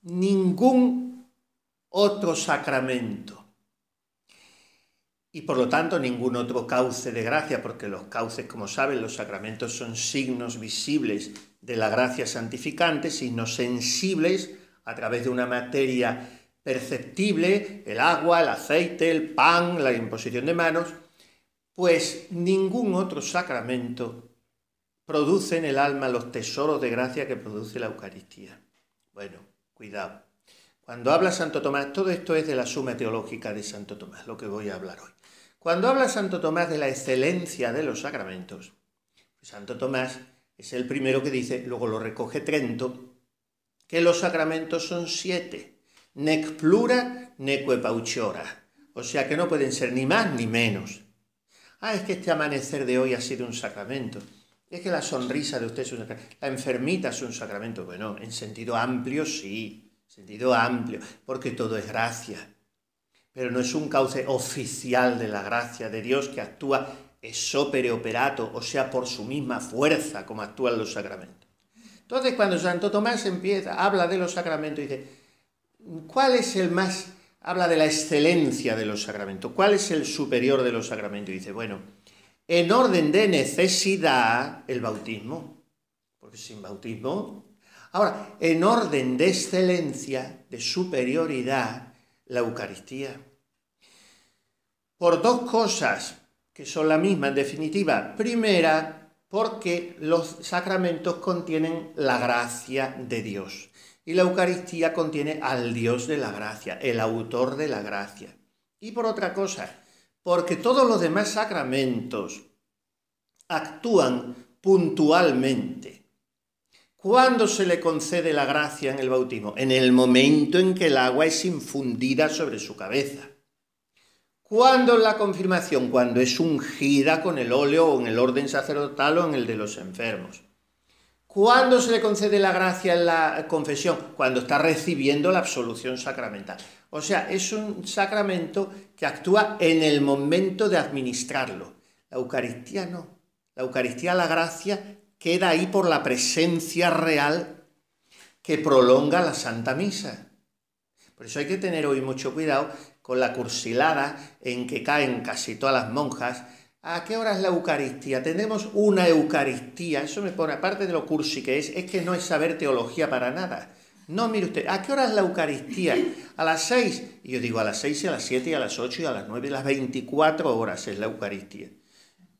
ningún otro sacramento. Y por lo tanto ningún otro cauce de gracia, porque los cauces, como saben, los sacramentos son signos visibles de la gracia santificante, signos sensibles a través de una materia perceptible, el agua, el aceite, el pan, la imposición de manos, pues ningún otro sacramento produce en el alma los tesoros de gracia que produce la Eucaristía. Bueno, cuidado. Cuando habla Santo Tomás, todo esto es de la Suma Teológica de Santo Tomás, lo que voy a hablar hoy. Cuando habla Santo Tomás de la excelencia de los sacramentos, pues Santo Tomás es el primero que dice, luego lo recoge Trento, que los sacramentos son 7, nec plura neque pauciora, o sea que no pueden ser ni más ni menos. Es que este amanecer de hoy ha sido un sacramento, es que la sonrisa de usted es un sacramento, la enfermita es un sacramento. Bueno, en sentido amplio sí, sentido amplio, porque todo es gracia. Pero no es un cauce oficial de la gracia de Dios que actúa ex opere operato, o sea, por su misma fuerza, como actúan los sacramentos. Entonces, cuando Santo Tomás habla de los sacramentos, dice, ¿cuál es el más? Habla de la excelencia de los sacramentos. ¿Cuál es el superior de los sacramentos? Y dice, bueno, en orden de necesidad, el bautismo, porque sin bautismo. Ahora, en orden de excelencia, de superioridad, la Eucaristía. Por dos cosas que son la misma en definitiva. Primera, porque los sacramentos contienen la gracia de Dios y la Eucaristía contiene al Dios de la gracia, el autor de la gracia. Y por otra cosa, porque todos los demás sacramentos actúan puntualmente. ¿Cuándo se le concede la gracia en el bautismo? En el momento en que el agua es infundida sobre su cabeza. ¿Cuándo en la confirmación? Cuando es ungida con el óleo o en el orden sacerdotal o en el de los enfermos. ¿Cuándo se le concede la gracia en la confesión? Cuando está recibiendo la absolución sacramental. O sea, es un sacramento que actúa en el momento de administrarlo. La Eucaristía no. La Eucaristía, la gracia, queda ahí por la presencia real que prolonga la Santa Misa. Por eso hay que tener hoy mucho cuidado con la cursilada en que caen casi todas las monjas. ¿A qué hora es la Eucaristía? Tenemos una Eucaristía. Eso me pone, aparte de lo cursi que es que no es saber teología para nada. No, mire usted, ¿a qué hora es la Eucaristía? A las 6. Y yo digo a las 6 y a las 7 y a las 8 y a las 9, las 24 horas es la Eucaristía.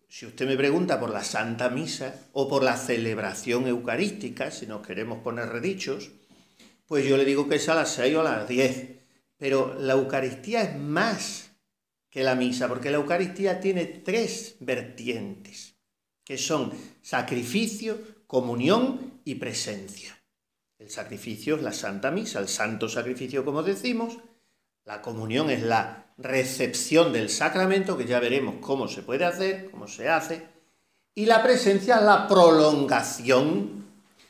Si usted me pregunta por la Santa Misa o por la celebración eucarística, si nos queremos poner redichos, pues yo le digo que es a las 6 o a las 10. Pero la Eucaristía es más que la misa, porque la Eucaristía tiene 3 vertientes, que son sacrificio, comunión y presencia. El sacrificio es la Santa Misa, el santo sacrificio, como decimos. La comunión es la recepción del sacramento, que ya veremos cómo se puede hacer, cómo se hace. Y la presencia es la prolongación.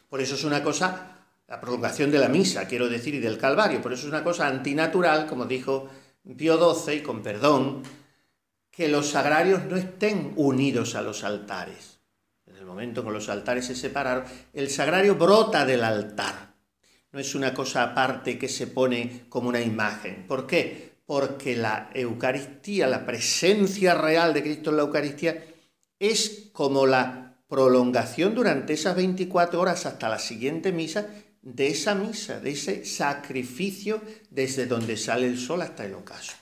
Por eso es una cosa, la prolongación de la misa, quiero decir, y del Calvario. Por eso es una cosa antinatural, como dijo Pío XII, y con perdón, que los sagrarios no estén unidos a los altares. En el momento en que los altares se separaron, el sagrario brota del altar. No es una cosa aparte que se pone como una imagen. ¿Por qué? Porque la Eucaristía, la presencia real de Cristo en la Eucaristía, es como la prolongación durante esas 24 horas hasta la siguiente misa, de esa misa, de ese sacrificio desde donde sale el sol hasta el ocaso.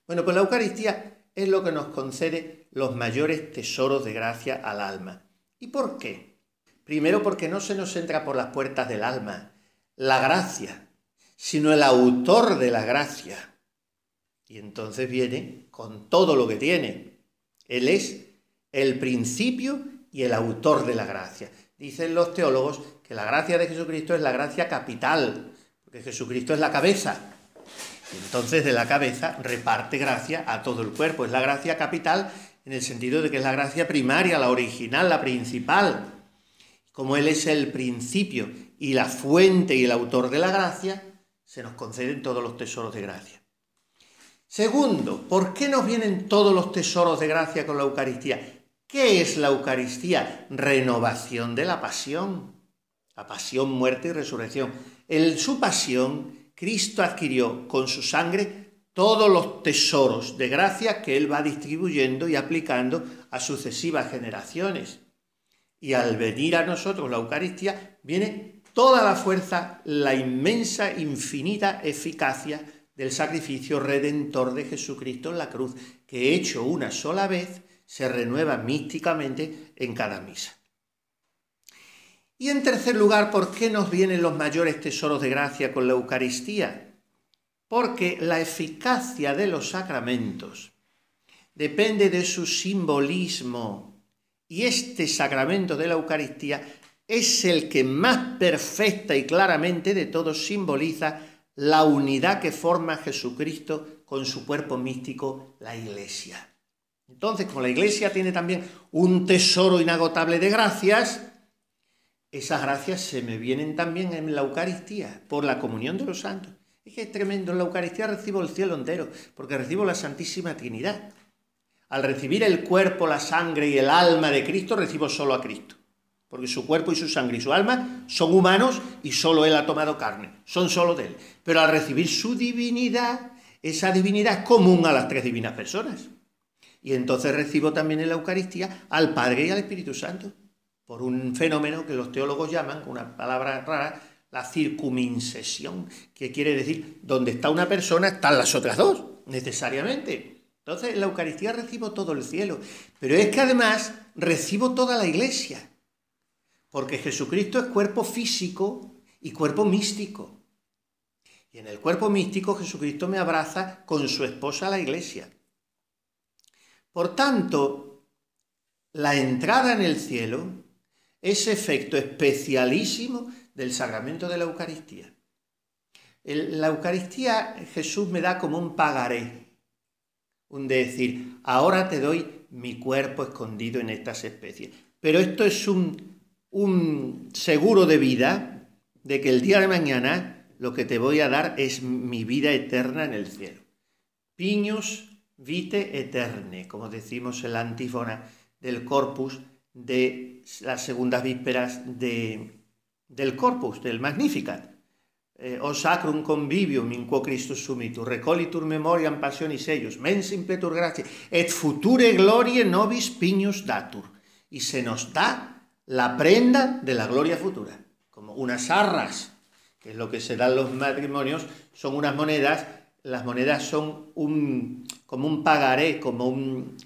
Bueno, pues la Eucaristía es lo que nos concede los mayores tesoros de gracia al alma. ¿Y por qué? Primero, porque no se nos entra por las puertas del alma la gracia, sino el autor de la gracia. Y entonces viene con todo lo que tiene. Él es el principio y el autor de la gracia. Dicen los teólogos que la gracia de Jesucristo es la gracia capital, porque Jesucristo es la cabeza. Y entonces de la cabeza reparte gracia a todo el cuerpo. Es la gracia capital en el sentido de que es la gracia primaria, la original, la principal. Como Él es el principio y la fuente y el autor de la gracia, se nos conceden todos los tesoros de gracia. Segundo, ¿por qué nos vienen todos los tesoros de gracia con la Eucaristía? ¿Qué es la Eucaristía? Renovación de la pasión. La pasión, muerte y resurrección. En su pasión, Cristo adquirió con su sangre todos los tesoros de gracia que Él va distribuyendo y aplicando a sucesivas generaciones. Y al venir a nosotros la Eucaristía, viene toda la fuerza, la inmensa, infinita eficacia del sacrificio redentor de Jesucristo en la cruz, que hecho una sola vez, se renueva místicamente en cada misa. Y en tercer lugar, ¿por qué nos vienen los mayores tesoros de gracia con la Eucaristía? Porque la eficacia de los sacramentos depende de su simbolismo, y este sacramento de la Eucaristía es el que más perfecta y claramente de todos simboliza la unidad que forma Jesucristo con su cuerpo místico, la Iglesia. Entonces, como la Iglesia tiene también un tesoro inagotable de gracias, esas gracias se me vienen también en la Eucaristía, por la comunión de los santos. Es que es tremendo, en la Eucaristía recibo el cielo entero, porque recibo la Santísima Trinidad. Al recibir el cuerpo, la sangre y el alma de Cristo, recibo solo a Cristo, porque su cuerpo y su sangre y su alma son humanos y solo Él ha tomado carne, son solo de Él. Pero al recibir su divinidad, esa divinidad es común a las tres divinas personas. Y entonces recibo también en la Eucaristía al Padre y al Espíritu Santo, por un fenómeno que los teólogos llaman, con una palabra rara, la circumincesión, que quiere decir, donde está una persona están las otras dos, necesariamente. Entonces en la Eucaristía recibo todo el cielo, pero es que además recibo toda la Iglesia, porque Jesucristo es cuerpo físico y cuerpo místico. Y en el cuerpo místico Jesucristo me abraza con su esposa la Iglesia. Por tanto, la entrada en el cielo es efecto especialísimo del sacramento de la Eucaristía. La Eucaristía Jesús me da como un pagaré, un decir, ahora te doy mi cuerpo escondido en estas especies. Pero esto es un seguro de vida, de que el día de mañana lo que te voy a dar es mi vida eterna en el cielo. Pignus vitae aeternae, como decimos en la antífona del Corpus de las segundas vísperas del Corpus, del Magnificat. O sacrum convivium in quo Christus sumitur, recolitur memoriam passionis eius, mens impetur gratia, et future glorie nobis pignus datur. Y se nos da la prenda de la gloria futura, como unas arras, que es lo que se da en los matrimonios, son unas monedas. Las monedas son como un pagaré, como un...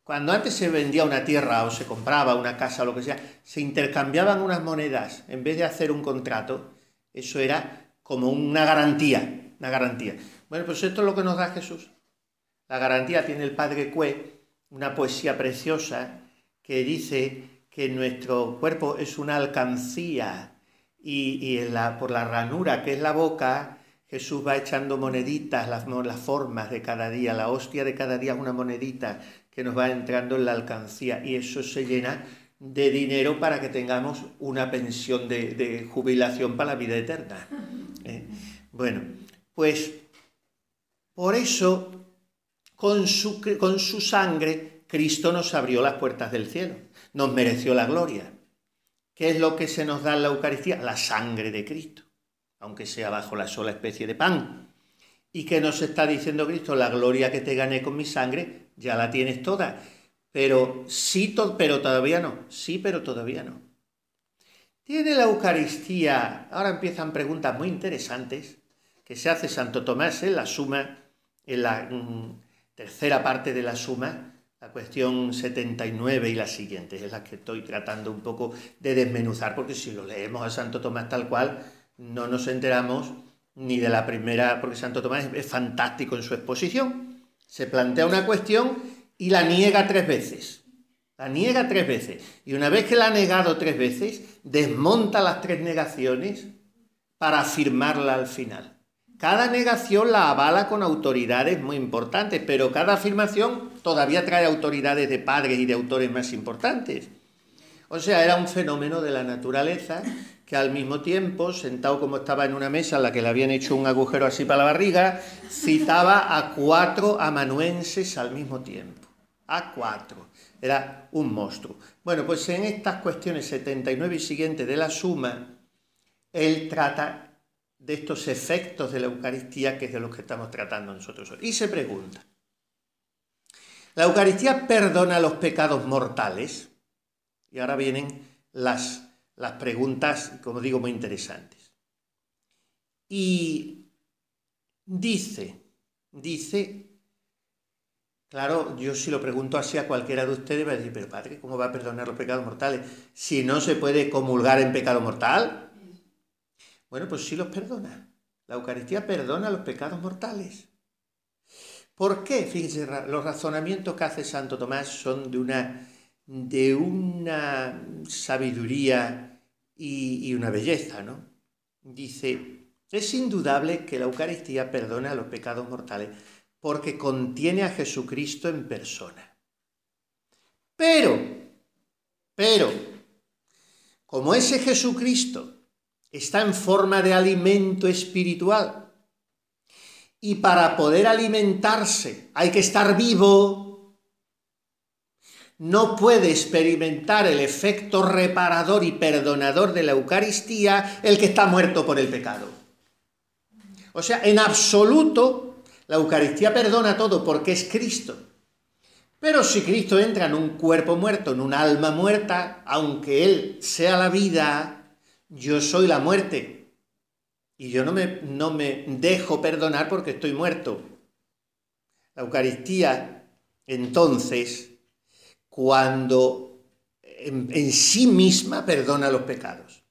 Cuando antes se vendía una tierra o se compraba una casa o lo que sea, se intercambiaban unas monedas. En vez de hacer un contrato, eso era como una garantía, una garantía. Bueno, pues esto es lo que nos da Jesús. La garantía tiene el Padre Cue, una poesía preciosa que dice que nuestro cuerpo es una alcancía y por la ranura que es la boca, Jesús va echando moneditas, las formas de cada día. La hostia de cada día es una monedita que nos va entrando en la alcancía y eso se llena de dinero para que tengamos una pensión de jubilación para la vida eterna. Bueno, pues por eso con su sangre Cristo nos abrió las puertas del cielo, nos mereció la gloria. ¿Qué es lo que se nos da en la Eucaristía? La sangre de Cristo, aunque sea bajo la sola especie de pan. ¿Y qué nos está diciendo Cristo? La gloria que te gané con mi sangre ya la tienes toda, pero pero todavía no, sí, pero todavía no. Tiene la Eucaristía, ahora empiezan preguntas muy interesantes que se hace Santo Tomás en la Suma, en la tercera parte de la Suma, la cuestión 79 y la siguiente, es la que estoy tratando un poco de desmenuzar, porque si lo leemos a Santo Tomás tal cual, no nos enteramos ni de la primera, porque Santo Tomás es fantástico en su exposición. Se plantea una cuestión y la niega 3 veces. La niega 3 veces. Y una vez que la ha negado 3 veces, desmonta las 3 negaciones para afirmarla al final. Cada negación la avala con autoridades muy importantes, pero cada afirmación todavía trae autoridades de padres y de autores más importantes. O sea, era un fenómeno de la naturaleza que al mismo tiempo, sentado como estaba en una mesa en la que le habían hecho un agujero así para la barriga, citaba a 4 amanuenses al mismo tiempo. A 4. Era un monstruo. Bueno, pues en estas cuestiones 79 y siguientes de la Suma, él trata de estos efectos de la Eucaristía, que es de los que estamos tratando nosotros hoy. Y se pregunta, ¿la Eucaristía perdona los pecados mortales? Y ahora vienen las preguntas, como digo, muy interesantes. Y dice, claro, yo si lo pregunto así a cualquiera de ustedes va a decir, pero padre, ¿cómo va a perdonar los pecados mortales si no se puede comulgar en pecado mortal? Bueno, pues sí los perdona. La Eucaristía perdona los pecados mortales. ¿Por qué? Fíjense, los razonamientos que hace Santo Tomás son de una sabiduría y una belleza, ¿no? Dice, es indudable que la Eucaristía perdona los pecados mortales porque contiene a Jesucristo en persona. Pero, como ese Jesucristo está en forma de alimento espiritual, y para poder alimentarse hay que estar vivo, no puede experimentar el efecto reparador y perdonador de la Eucaristía el que está muerto por el pecado. O sea, en absoluto, la Eucaristía perdona todo porque es Cristo. Pero si Cristo entra en un cuerpo muerto, en un alma muerta, aunque Él sea la vida, yo soy la muerte. Y yo no me dejo perdonar porque estoy muerto. La Eucaristía, entonces, cuando en sí misma perdona los pecados.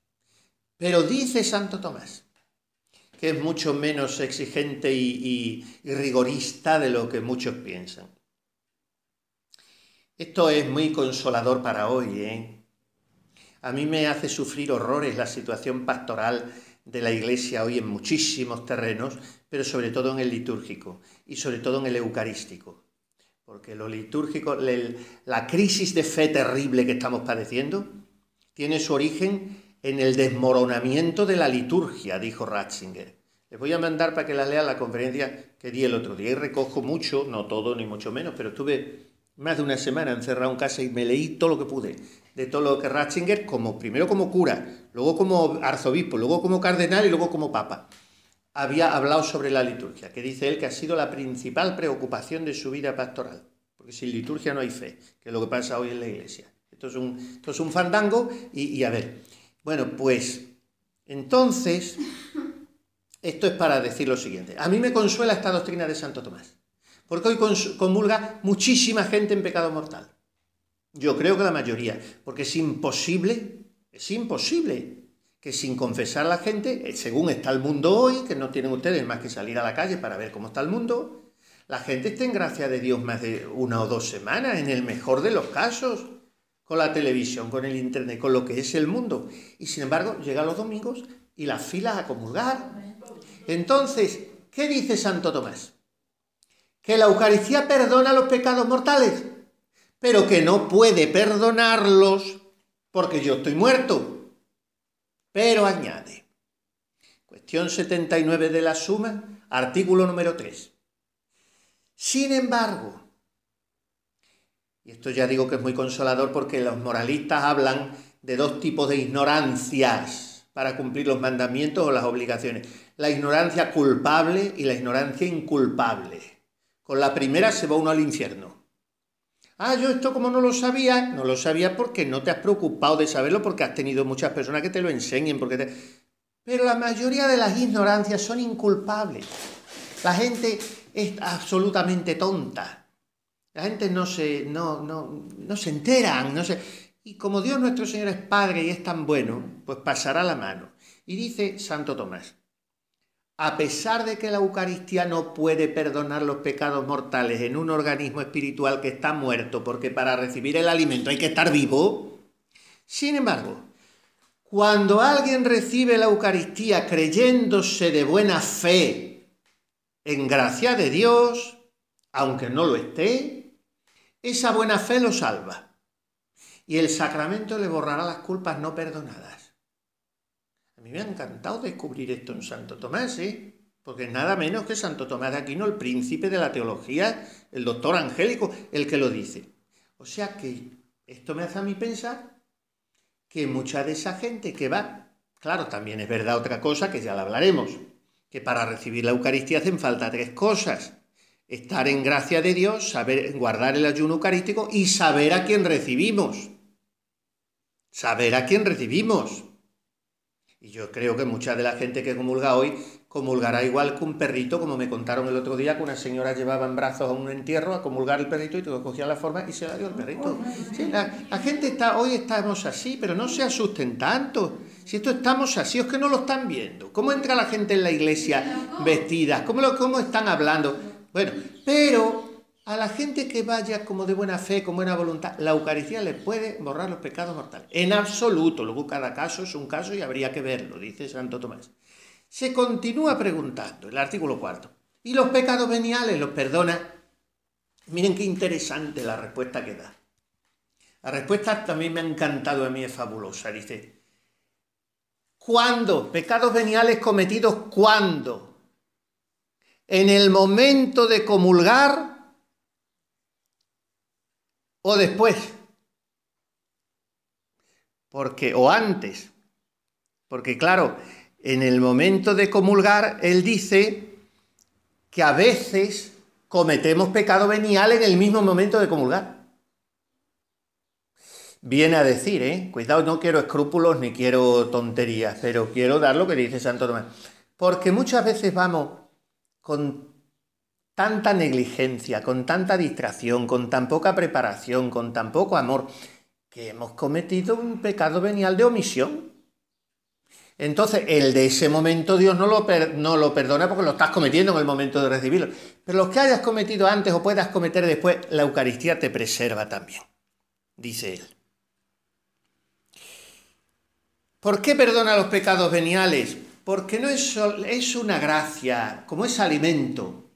Pero dice Santo Tomás, que es mucho menos exigente y rigorista de lo que muchos piensan. Esto es muy consolador para hoy, ¿eh? A mí me hace sufrir horrores la situación pastoral de la Iglesia hoy en muchísimos terrenos, pero sobre todo en el litúrgico y sobre todo en el eucarístico. Porque lo litúrgico, la crisis de fe terrible que estamos padeciendo, tiene su origen en el desmoronamiento de la liturgia, dijo Ratzinger. Les voy a mandar para que la lean la conferencia que di el otro día. Y recojo mucho, no todo ni mucho menos, pero estuve más de una semana encerrado en casa y me leí todo lo que pude, de todo lo que Ratzinger, primero como cura, luego como arzobispo, luego como cardenal y luego como papa, había hablado sobre la liturgia, que dice él que ha sido la principal preocupación de su vida pastoral, porque sin liturgia no hay fe, que es lo que pasa hoy en la Iglesia. Esto es un fandango y a ver, bueno, pues entonces, esto es para decir lo siguiente. A mí me consuela esta doctrina de Santo Tomás, porque hoy comulga muchísima gente en pecado mortal. Yo creo que la mayoría, porque es imposible que sin confesar la gente, según está el mundo hoy, que no tienen ustedes más que salir a la calle para ver cómo está el mundo, la gente esté en gracia de Dios más de 1 o 2 semanas, en el mejor de los casos, con la televisión, con el internet, con lo que es el mundo. Y sin embargo, llegan los domingos y las filas a comulgar. Entonces, ¿qué dice Santo Tomás? Que la Eucaristía perdona los pecados mortales, pero que no puede perdonarlos porque yo estoy muerto. Pero añade, cuestión 79 de la Suma, artículo número 3. Sin embargo, y esto ya digo que es muy consolador porque los moralistas hablan de 2 tipos de ignorancias para cumplir los mandamientos o las obligaciones. La ignorancia culpable y la ignorancia inculpable. Con la primera se va uno al infierno. Yo esto como no lo sabía porque no te has preocupado de saberlo, porque has tenido muchas personas que te lo enseñen. Pero la mayoría de las ignorancias son inculpables. La gente es absolutamente tonta. La gente no se enteran. Y como Dios nuestro Señor es Padre y es tan bueno, pues pasará la mano. Y dice Santo Tomás, a pesar de que la Eucaristía no puede perdonar los pecados mortales en un organismo espiritual que está muerto, porque para recibir el alimento hay que estar vivo, sin embargo, cuando alguien recibe la Eucaristía creyéndose de buena fe, en gracia de Dios, aunque no lo esté, esa buena fe lo salva. Y el sacramento le borrará las culpas no perdonadas. A mí me ha encantado descubrir esto en Santo Tomás, porque es nada menos que Santo Tomás de Aquino, el príncipe de la teología, el doctor angélico, el que lo dice. O sea que esto me hace a mí pensar que mucha de esa gente que va, Claro, también es verdad otra cosa que ya la hablaremos, que para recibir la Eucaristía hacen falta 3 cosas. Estar en gracia de Dios, saber guardar el ayuno eucarístico y saber a quién recibimos. Saber a quién recibimos. Y yo creo que mucha de la gente que comulga hoy comulgará igual que un perrito, como me contaron el otro día, que una señora llevaba en brazos a un entierro a comulgar el perrito y todo cogía la forma y se la dio el perrito. Sí, la gente hoy estamos así, pero no se asusten tanto. Si esto estamos así, es que no lo están viendo. ¿Cómo entra la gente en la iglesia vestida? ¿Cómo están hablando? Bueno, pero a la gente que vaya como de buena fe, con buena voluntad, la Eucaristía le puede borrar los pecados mortales. En absoluto. Luego cada caso es un caso y habría que verlo, dice Santo Tomás. Se continúa preguntando, el artículo 4. ¿Y los pecados veniales los perdona? Miren qué interesante la respuesta que da. La respuesta también me ha encantado, a mí es fabulosa. Dice, ¿cuándo? ¿Pecados veniales cometidos cuándo? ¿En el momento de comulgar o después? O antes. Porque claro, en el momento de comulgar, él dice que a veces cometemos pecado venial en el mismo momento de comulgar. Viene a decir, cuidado, no quiero escrúpulos ni quiero tonterías, pero quiero dar lo que dice Santo Tomás. Porque muchas veces vamos con tanta negligencia, con tanta distracción, con tan poca preparación, con tan poco amor, que hemos cometido un pecado venial de omisión. Entonces, el de ese momento Dios no lo perdona porque lo estás cometiendo en el momento de recibirlo. Pero los que hayas cometido antes o puedas cometer después, la Eucaristía te preserva también, dice él. ¿Por qué perdona los pecados veniales? Porque no es una gracia, como es alimento,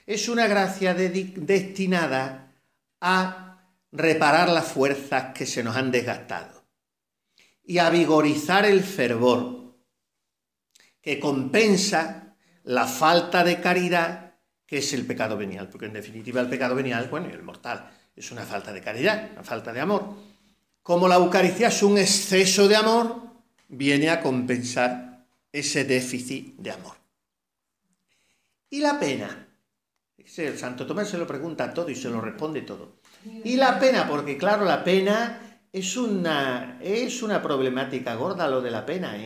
es una gracia destinada a reparar las fuerzas que se nos han desgastado y a vigorizar el fervor que compensa la falta de caridad que es el pecado venial, porque en definitiva el pecado venial, bueno, y el mortal, es una falta de caridad, una falta de amor. Como la Eucaristía es un exceso de amor, viene a compensar ese déficit de amor. ¿Y la pena? El Santo Tomás se lo pregunta todo y se lo responde todo. Y la pena, porque claro, la pena es una problemática gorda, lo de la pena,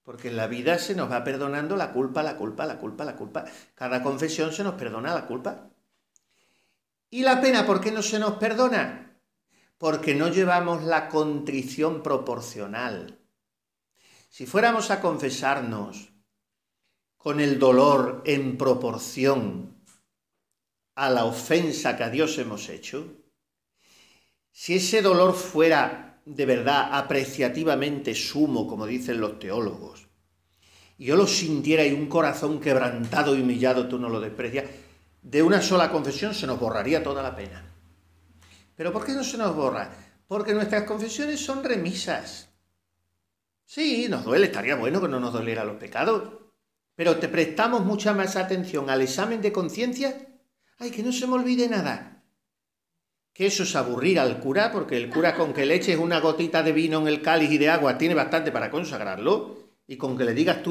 porque en la vida se nos va perdonando la culpa. Cada confesión se nos perdona la culpa. ¿Y la pena por qué no se nos perdona? Porque no llevamos la contrición proporcional. Si fuéramos a confesarnos con el dolor en proporción a la ofensa que a Dios hemos hecho, si ese dolor fuera de verdad apreciativamente sumo, como dicen los teólogos, y yo lo sintiera y un corazón quebrantado y humillado, tú no lo desprecias, de una sola confesión se nos borraría toda la pena. ¿Pero por qué no se nos borra? Porque nuestras confesiones son remisas. Sí, nos duele, estaría bueno que no nos doliera los pecados, pero te prestamos mucha más atención al examen de conciencia. ¡Ay, que no se me olvide nada! Que eso es aburrir al cura, porque el cura con que le eches una gotita de vino en el cáliz y de agua tiene bastante para consagrarlo, y con que le digas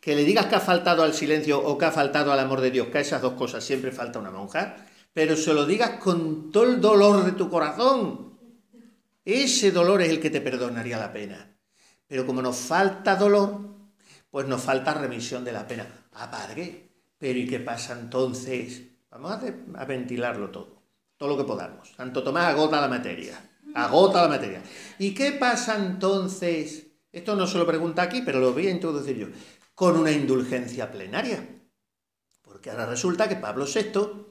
que ha faltado al silencio o que ha faltado al amor de Dios, que a esas 2 cosas siempre falta una monja, pero se lo digas con todo el dolor de tu corazón. Ese dolor es el que te perdonaría la pena. Pero como nos falta dolor, pues nos falta remisión de la pena. Ah, padre, pero ¿y qué pasa entonces? Vamos a ventilarlo todo lo que podamos. Santo Tomás agota la materia. ¿Y qué pasa entonces? Esto no se lo pregunta aquí, pero lo voy a introducir yo. Con una indulgencia plenaria. Porque ahora resulta que Pablo VI,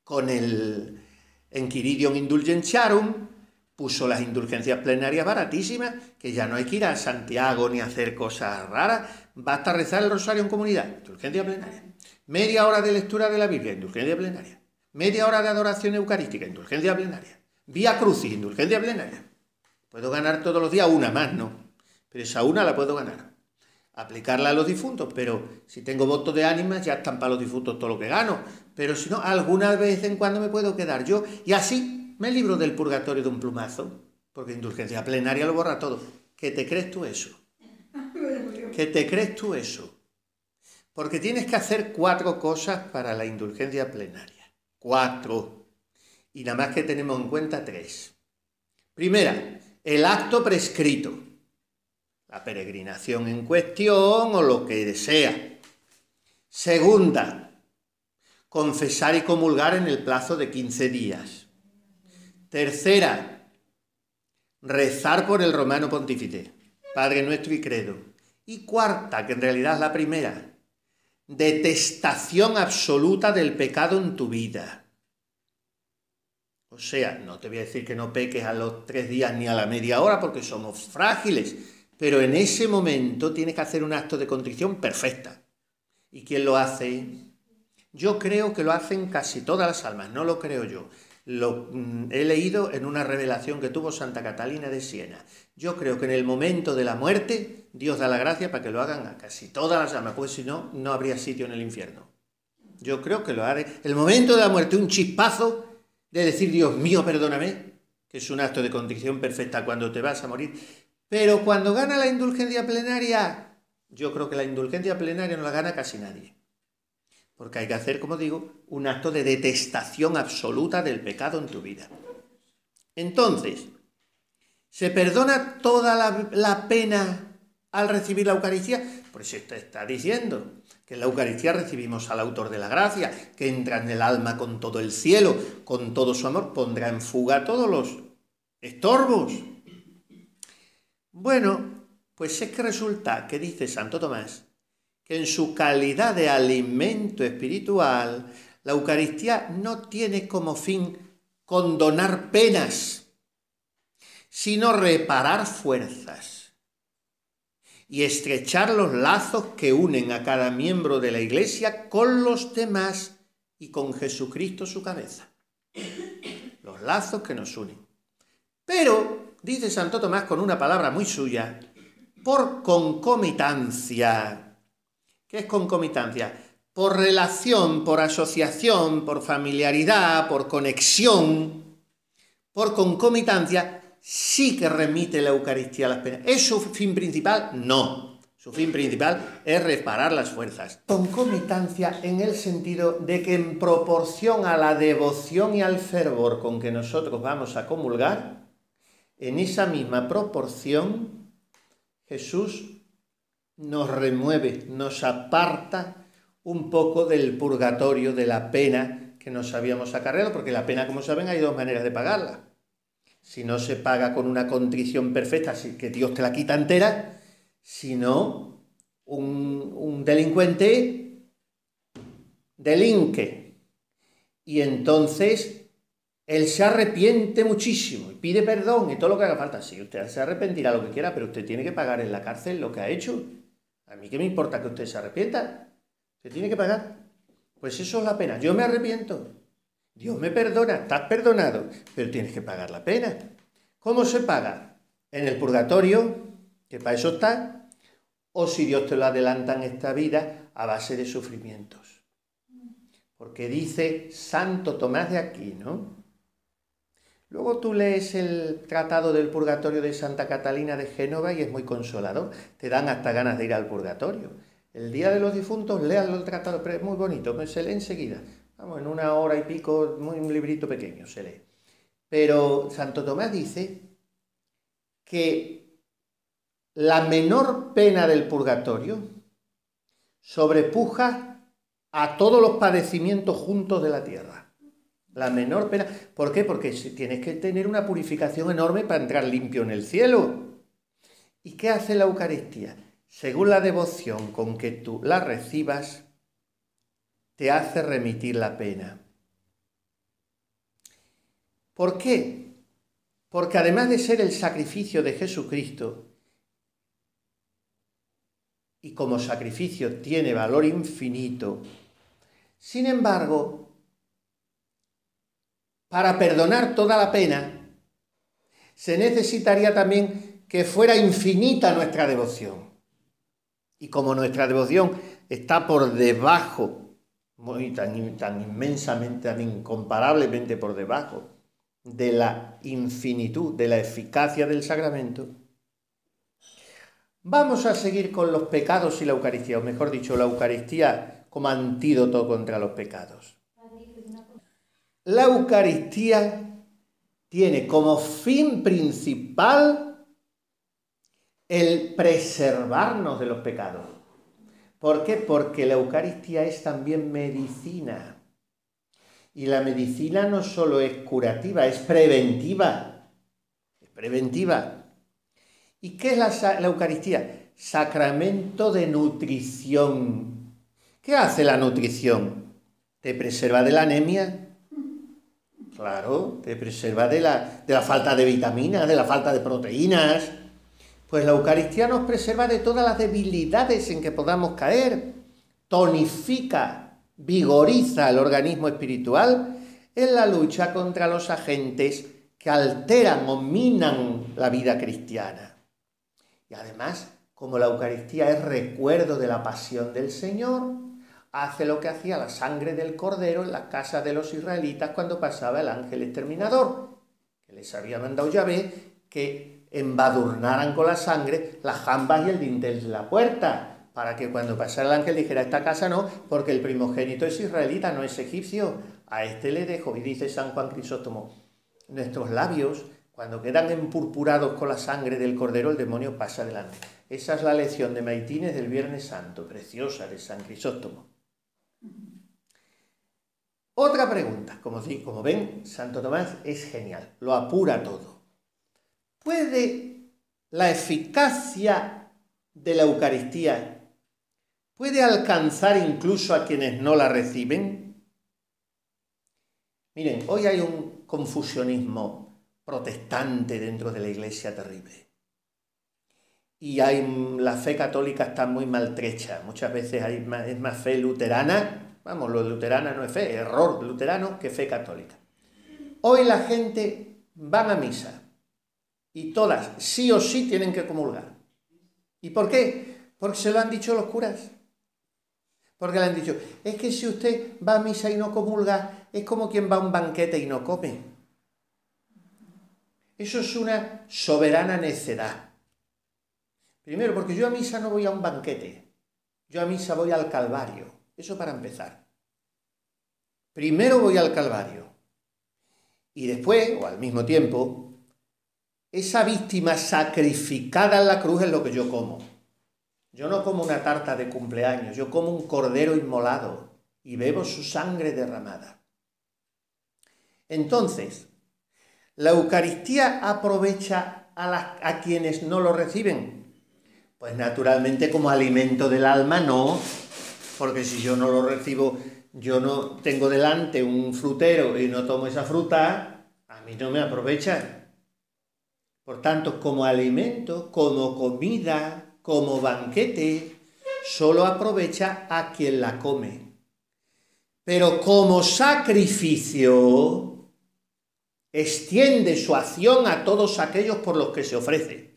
con el Enquiridium Indulgentiarum, puso las indulgencias plenarias baratísimas, que ya no hay que ir a Santiago ni hacer cosas raras, basta rezar el rosario en comunidad, indulgencia plenaria. Media hora de lectura de la Biblia, indulgencia plenaria. Media hora de adoración eucarística, indulgencia plenaria. Vía Crucis, indulgencia plenaria. Puedo ganar todos los días una más, ¿no? Pero esa una la puedo ganar. Aplicarla a los difuntos, pero si tengo voto de ánimas, ya están para los difuntos todo lo que gano. Pero si no, alguna vez en cuando me puedo quedar yo. Y así me libro del purgatorio de un plumazo. Porque indulgencia plenaria lo borra todo. ¿Qué te crees tú eso? que te crees tú eso. Porque tienes que hacer 4 cosas para la indulgencia plenaria. 4. Y nada más que tenemos en cuenta 3. Primera, el acto prescrito. La peregrinación en cuestión o lo que sea. Segunda, confesar y comulgar en el plazo de 15 días. Tercera, rezar por el romano pontífice, Padre Nuestro y Credo. Y cuarta, que en realidad es la primera, detestación absoluta del pecado en tu vida. O sea, no te voy a decir que no peques a los 3 días ni a la media hora porque somos frágiles, pero en ese momento tienes que hacer un acto de contrición perfecta. ¿Y quién lo hace? Yo creo que lo hacen casi todas las almas, no lo creo yo. Lo he leído en una revelación que tuvo Santa Catalina de Siena. Yo creo que en el momento de la muerte Dios da la gracia para que lo hagan a casi todas las almas, porque si no, no habría sitio en el infierno. Yo creo que lo haré. El momento de la muerte, un chispazo de decir, Dios mío, perdóname, que es un acto de contrición perfecta cuando te vas a morir. Pero cuando gana la indulgencia plenaria, yo creo que la indulgencia plenaria no la gana casi nadie. Porque hay que hacer, como digo, un acto de detestación absoluta del pecado en tu vida. Entonces, ¿se perdona toda la pena al recibir la Eucaristía? Pues se te está diciendo que en la Eucaristía recibimos al autor de la gracia, que entra en el alma con todo el cielo, con todo su amor, pondrá en fuga todos los estorbos. Bueno, pues es que resulta que dice Santo Tomás que en su calidad de alimento espiritual, la Eucaristía no tiene como fin condonar penas, sino reparar fuerzas y estrechar los lazos que unen a cada miembro de la Iglesia con los demás y con Jesucristo su cabeza. Los lazos que nos unen. Pero, dice Santo Tomás con una palabra muy suya, por concomitancia. ¿Qué es concomitancia? Por relación, por asociación, por familiaridad, por conexión, por concomitancia, sí que remite la Eucaristía a las penas. ¿Es su fin principal? No. Su fin principal es reparar las fuerzas. Concomitancia en el sentido de que en proporción a la devoción y al fervor con que nosotros vamos a comulgar, en esa misma proporción, Jesús nos remueve, nos aparta un poco del purgatorio, de la pena que nos habíamos acarreado, porque la pena, como saben, hay 2 maneras de pagarla. Si no se paga con una contrición perfecta, así que Dios te la quita entera, sino un delincuente delinque. Y entonces él se arrepiente muchísimo y pide perdón y todo lo que haga falta. Sí, usted se arrepentirá lo que quiera, pero usted tiene que pagar en la cárcel lo que ha hecho. ¿A mí qué me importa que usted se arrepienta? Usted tiene que pagar. Pues eso es la pena. Yo me arrepiento. Dios me perdona. Estás perdonado. Pero tienes que pagar la pena. ¿Cómo se paga? En el purgatorio, que para eso está, o si Dios te lo adelanta en esta vida, a base de sufrimientos. Porque dice Santo Tomás de Aquino. Luego tú lees el Tratado del Purgatorio de Santa Catalina de Génova y es muy consolador. Te dan hasta ganas de ir al purgatorio. El Día de los Difuntos, léanlo el tratado, pero es muy bonito, se lee enseguida. Vamos, en 1 hora y pico, un librito pequeño se lee. Pero Santo Tomás dice que la menor pena del purgatorio sobrepuja a todos los padecimientos juntos de la tierra. La menor pena. ¿Por qué? Porque tienes que tener una purificación enorme para entrar limpio en el cielo. ¿Y qué hace la Eucaristía? Según la devoción con que tú la recibas, te hace remitir la pena. ¿Por qué? Porque además de ser el sacrificio de Jesucristo, y como sacrificio tiene valor infinito, sin embargo, para perdonar toda la pena, se necesitaría también que fuera infinita nuestra devoción. Y como nuestra devoción está por debajo, tan inmensamente, tan incomparablemente por debajo de la infinitud, de la eficacia del sacramento, Vamos a seguir con los pecados y la Eucaristía, o mejor dicho, la Eucaristía como antídoto contra los pecados. La Eucaristía tiene como fin principal el preservarnos de los pecados. ¿Por qué? Porque la Eucaristía es también medicina. Y la medicina no solo es curativa, es preventiva. Es preventiva. ¿Y qué es la Eucaristía? Sacramento de nutrición. ¿Qué hace la nutrición? ¿Te preserva de la anemia? Claro, te preserva de la falta de vitaminas, de la falta de proteínas. Pues la Eucaristía nos preserva de todas las debilidades en que podamos caer. Tonifica, vigoriza el organismo espiritual en la lucha contra los agentes que alteran o minan la vida cristiana. Y además, como la Eucaristía es recuerdo de la pasión del Señor, hace lo que hacía la sangre del Cordero en las casas de los israelitas cuando pasaba el ángel exterminador, que les había mandado Yahvé que embadurnaran con la sangre las jambas y el dintel de la puerta, para que cuando pasara el ángel dijera, esta casa no, porque el primogénito es israelita, no es egipcio, a este le dejo. Y dice San Juan Crisóstomo, nuestros labios, cuando quedan empurpurados con la sangre del Cordero, el demonio pasa delante. Esa es la lección de Maitines del Viernes Santo, preciosa, de San Crisóstomo. Otra pregunta, como ven, Santo Tomás es genial, lo apura todo. ¿Puede la eficacia de la Eucaristía, puede alcanzar incluso a quienes no la reciben? Miren, hoy hay un confusionismo protestante dentro de la Iglesia terrible. Y la fe católica está muy maltrecha. Muchas veces es más fe luterana. Vamos, lo de luterana no es fe, es error luterano que fe católica. Hoy la gente va a misa y todas, sí o sí, tienen que comulgar. ¿Y por qué? Porque se lo han dicho los curas. Porque le han dicho, es que si usted va a misa y no comulga, es como quien va a un banquete y no come. Eso es una soberana necedad. Primero, porque yo a misa no voy a un banquete, yo a misa voy al Calvario. Eso para empezar. Primero voy al Calvario. Y después, o al mismo tiempo, esa víctima sacrificada en la cruz es lo que yo como. Yo no como una tarta de cumpleaños, yo como un cordero inmolado y bebo su sangre derramada. Entonces, ¿la Eucaristía aprovecha a quienes no lo reciben? Pues naturalmente como alimento del alma no, porque si yo no lo recibo, yo no tengo delante un frutero y no tomo esa fruta, a mí no me aprovecha. Por tanto, como alimento, como comida, como banquete, solo aprovecha a quien la come. Pero como sacrificio, extiende su acción a todos aquellos por los que se ofrece.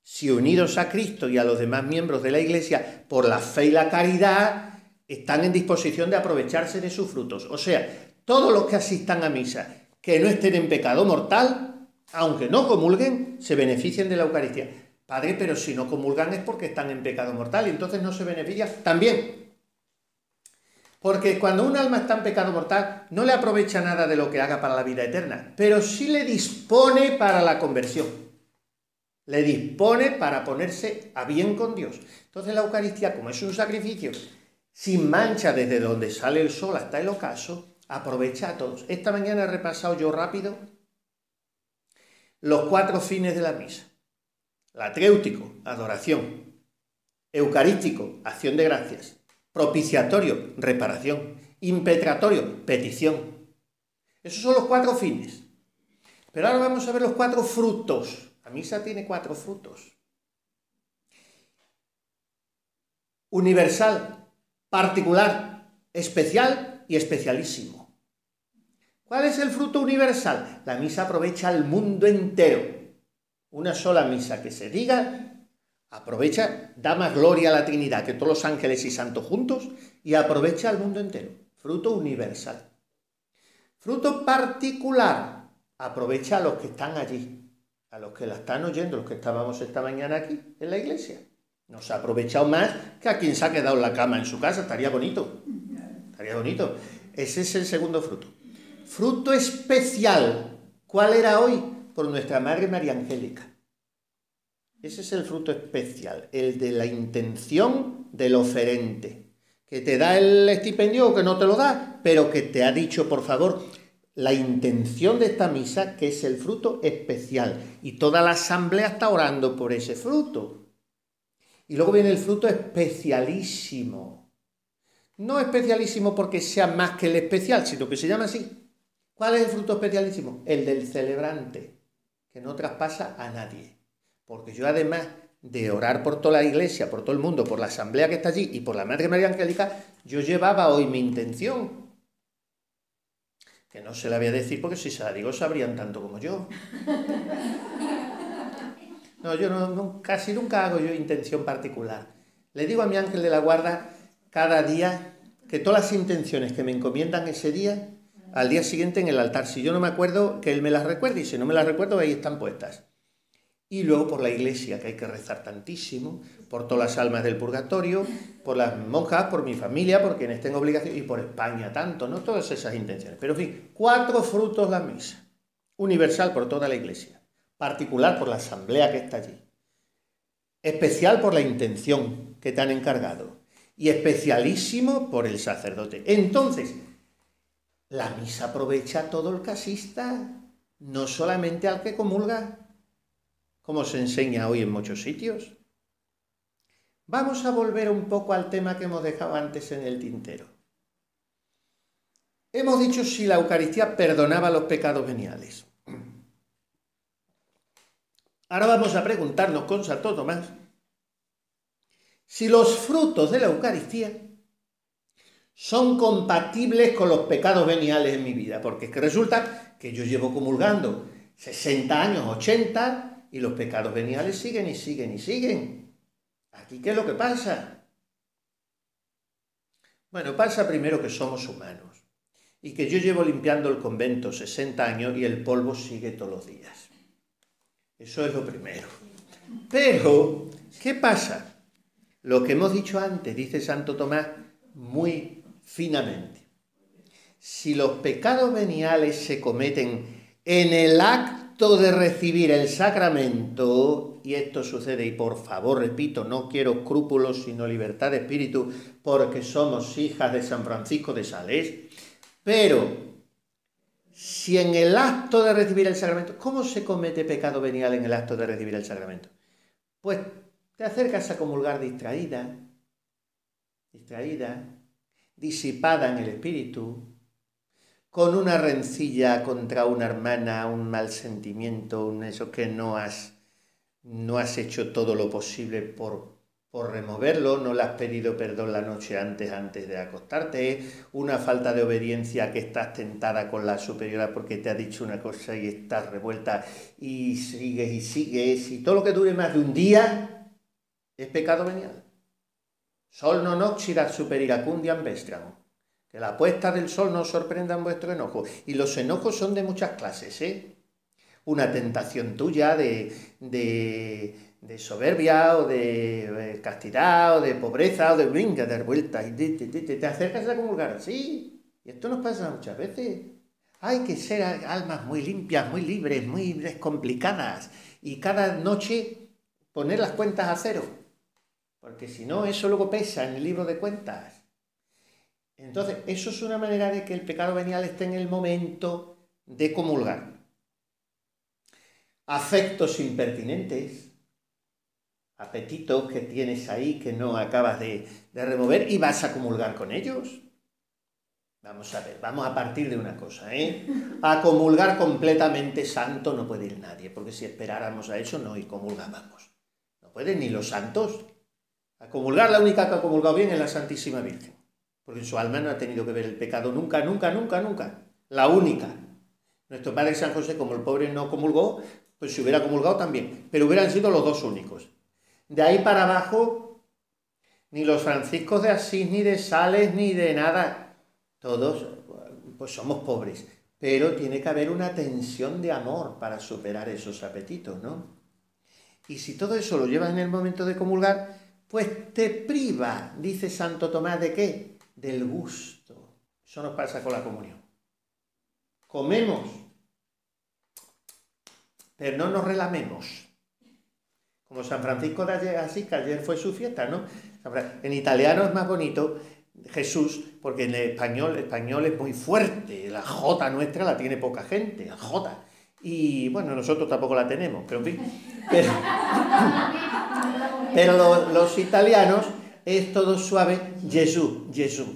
Si unidos a Cristo y a los demás miembros de la Iglesia por la fe y la caridad, están en disposición de aprovecharse de sus frutos. O sea, todos los que asistan a misa, que no estén en pecado mortal, aunque no comulguen, se beneficien de la Eucaristía. Padre, pero si no comulgan es porque están en pecado mortal y entonces no se benefician también. Porque cuando un alma está en pecado mortal, no le aprovecha nada de lo que haga para la vida eterna, pero sí le dispone para la conversión. Le dispone para ponerse a bien con Dios. Entonces la Eucaristía, como es un sacrificio sin mancha desde donde sale el sol hasta el ocaso, aprovecha a todos. Esta mañana he repasado yo rápido los 4 fines de la misa. Latréutico, adoración. Eucarístico, acción de gracias. Propiciatorio, reparación. Impetratorio, petición. Esos son los 4 fines. Pero ahora vamos a ver los 4 frutos. La misa tiene 4 frutos. Universal, particular, especial y especialísimo. ¿Cuál es el fruto universal? La misa aprovecha al mundo entero. Una sola misa que se diga, aprovecha, da más gloria a la Trinidad que todos los ángeles y santos juntos y aprovecha al mundo entero. Fruto universal. Fruto particular, aprovecha a los que están allí. a los que la están oyendo, los que estábamos esta mañana aquí, en la iglesia. No se ha aprovechado más que a quien se ha quedado en la cama en su casa. Estaría bonito. Estaría bonito. Ese es el segundo fruto. Fruto especial. ¿Cuál era hoy? Por nuestra Madre María Angélica. Ese es el fruto especial, el de la intención del oferente, que te da el estipendio o que no te lo da, pero que te ha dicho, por favor, la intención de esta misa, que es el fruto especial, y toda la asamblea está orando por ese fruto. Y luego viene el fruto especialísimo. No especialísimo porque sea más que el especial, sino que se llama así. ¿Cuál es el fruto especialísimo? El del celebrante, que no traspasa a nadie. Porque yo, además de orar por toda la iglesia, por todo el mundo, por la asamblea que está allí y por la Madre María Angélica, yo llevaba hoy mi intención. Que no se la voy a decir porque si se la digo sabrían tanto como yo. No, yo casi nunca hago yo intención particular. Le digo a mi ángel de la guarda cada día que todas las intenciones que me encomiendan ese día, al día siguiente en el altar, si yo no me acuerdo, que él me las recuerde, y si no me las recuerdo, ahí están puestas. Y luego por la iglesia, que hay que rezar tantísimo, por todas las almas del purgatorio, por las monjas, por mi familia, por quienes tengo obligación, y por España tanto, ¿no? Todas esas intenciones. Pero en fin, 4 frutos la misa. Universal por toda la iglesia. Particular por la asamblea que está allí. Especial por la intención que te han encargado. Y especialísimo por el sacerdote. Entonces, la misa aprovecha a todo el casista, no solamente al que comulga, como se enseña hoy en muchos sitios. Vamos a volver un poco al tema que hemos dejado antes en el tintero. Hemos dicho si la Eucaristía perdonaba los pecados veniales. Ahora vamos a preguntarnos con Santo Tomás si los frutos de la Eucaristía son compatibles con los pecados veniales en mi vida, porque es que resulta que yo llevo comulgando 60 años, 80, y los pecados veniales siguen y siguen y siguen. ¿Aquí qué es lo que pasa? Bueno, pasa primero que somos humanos y que yo llevo limpiando el convento 60 años y el polvo sigue todos los días. Eso es lo primero. Pero, ¿qué pasa? Lo que hemos dicho antes, dice Santo Tomás muy finamente. Si los pecados veniales se cometen en el acto de recibir el sacramento, y esto sucede, y por favor, repito, no quiero escrúpulos, sino libertad de espíritu, porque somos hijas de San Francisco de Sales, pero si en el acto de recibir el sacramento, ¿cómo se comete pecado venial en el acto de recibir el sacramento? Pues te acercas a comulgar distraída, disipada en el espíritu, con una rencilla contra una hermana, un mal sentimiento, eso que no has hecho todo lo posible por removerlo, no le has pedido perdón la noche antes de acostarte, una falta de obediencia que estás tentada con la superiora porque te ha dicho una cosa y estás revuelta y sigues, y todo lo que dure más de un día es pecado venial. Sol non oxidat super iracundiam vestram. Que la puesta del sol no sorprenda en vuestro enojo. Y los enojos son de muchas clases, ¿eh? Una tentación tuya de soberbia, o de castidad, o de pobreza, o de venga, dar vueltas, y te acercas a comulgar así. Y esto nos pasa muchas veces. Hay que ser almas muy limpias, muy libres, muy descomplicadas. Y cada noche poner las cuentas a cero. Porque si no, eso luego pesa en el libro de cuentas. Entonces, eso es una manera de que el pecado venial esté en el momento de comulgar. Afectos impertinentes, apetitos que tienes ahí que no acabas de remover y vas a comulgar con ellos. Vamos a ver, vamos a partir de una cosa, ¿eh? A comulgar completamente santo no puede ir nadie, porque si esperáramos a eso no comulgábamos. No pueden ni los santos. A comulgar, la única que ha comulgado bien es la Santísima Virgen, porque en su alma no ha tenido que ver el pecado nunca. La única. Nuestro padre San José, como el pobre no comulgó, pues si hubiera comulgado también, pero hubieran sido los dos únicos. De ahí para abajo, ni los franciscos de Asís, ni de Sales, ni de nada. Todos, pues somos pobres. pero tiene que haber una tensión de amor para superar esos apetitos, ¿no? Y si todo eso lo llevas en el momento de comulgar, pues te priva, dice Santo Tomás, ¿de qué? Del gusto. Eso nos pasa con la comunión. Comemos, pero no nos relamemos. Como San Francisco de Asís, que ayer fue su fiesta, ¿no? En italiano es más bonito Jesús, porque en el español es muy fuerte. La J nuestra la tiene poca gente, la J. Y bueno, nosotros tampoco la tenemos, pero en fin. Pero los italianos es todo suave. Jesús, Jesús,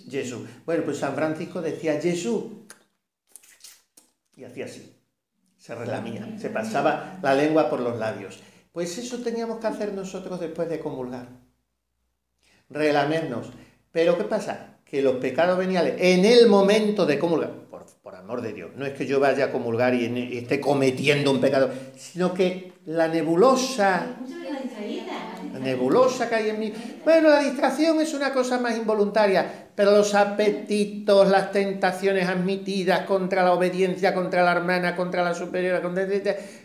Jesús. Bueno, pues San Francisco decía Jesús. Y hacía así. Se relamía, se pasaba la lengua por los labios. Pues eso teníamos que hacer nosotros después de comulgar. Relamernos. Pero ¿qué pasa? Que los pecados veniales, en el momento de comulgar, por amor de Dios, no es que yo vaya a comulgar y esté cometiendo un pecado, sino que la nebulosa que hay en mí, bueno, la distracción es una cosa más involuntaria, pero los apetitos, las tentaciones admitidas contra la obediencia, contra la hermana, contra la superiora,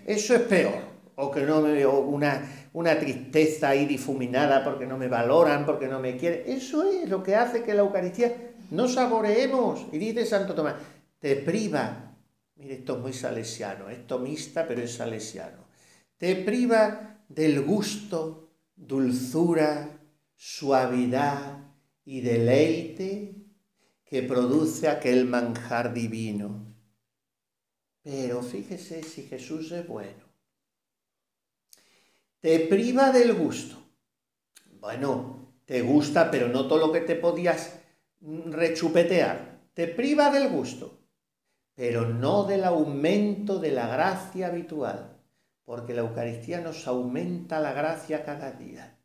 eso es peor. O que no me, o una tristeza ahí difuminada porque no me valoran, porque no me quieren. Eso es lo que hace que la Eucaristía no saboreemos. Y dice Santo Tomás, te priva, mire, esto es muy salesiano, es tomista, pero es salesiano, te priva del gusto, dulzura, suavidad y deleite que produce aquel manjar divino. Pero fíjese si Jesús es bueno. Te priva del gusto. Bueno, te gusta, pero no todo lo que te podías rechupetear. Te priva del gusto, pero no del aumento de la gracia habitual, porque la Eucaristía nos aumenta la gracia cada día.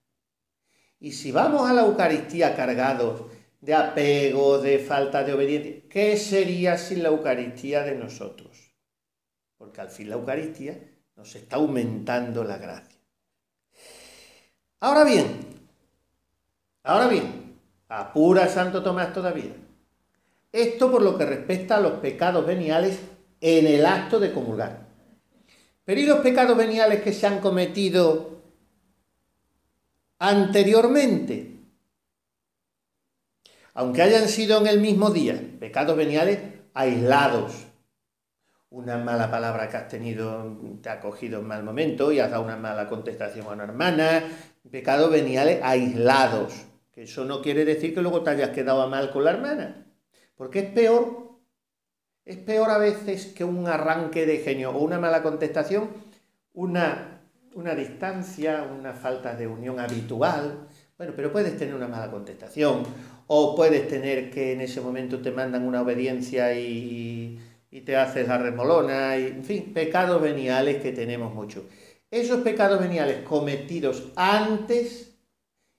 Y si vamos a la Eucaristía cargados de apego, de falta de obediencia, ¿qué sería sin la Eucaristía de nosotros? Porque al fin la Eucaristía nos está aumentando la gracia. Ahora bien, apura Santo Tomás todavía. Esto por lo que respecta a los pecados veniales en el acto de comulgar. Pero ¿y los pecados veniales que se han cometido anteriormente? Aunque hayan sido en el mismo día, pecados veniales aislados. Una mala palabra que has tenido, te ha cogido en mal momento y has dado una mala contestación a una hermana, pecados veniales aislados, que eso no quiere decir que luego te hayas quedado a mal con la hermana, porque es peor a veces que un arranque de genio o una mala contestación, una distancia, una falta de unión habitual. Bueno, pero puedes tener una mala contestación, o puedes tener que en ese momento te mandan una obediencia y te haces la remolona, y, en fin, pecados veniales que tenemos mucho. Esos pecados veniales cometidos antes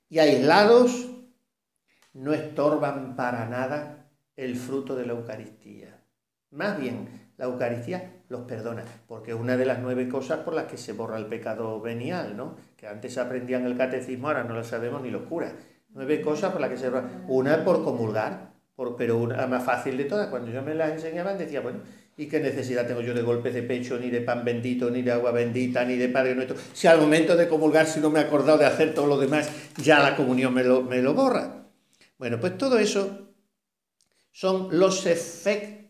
y aislados no estorban para nada el fruto de la Eucaristía. Más bien, la Eucaristía los perdona, porque es una de las 9 cosas por las que se borra el pecado venial, ¿no? Que antes se aprendía en el catecismo, ahora no lo sabemos ni los curas. 9 cosas por las que se borra. Una por comulgar, pero una más fácil de todas. Cuando yo me las enseñaban decía, bueno, ¿y qué necesidad tengo yo de golpes de pecho, ni de pan bendito, ni de agua bendita, ni de Padre Nuestro? Si al momento de comulgar, si no me he acordado de hacer todo lo demás, ya la comunión me lo borra. Bueno, pues todo eso son los efectos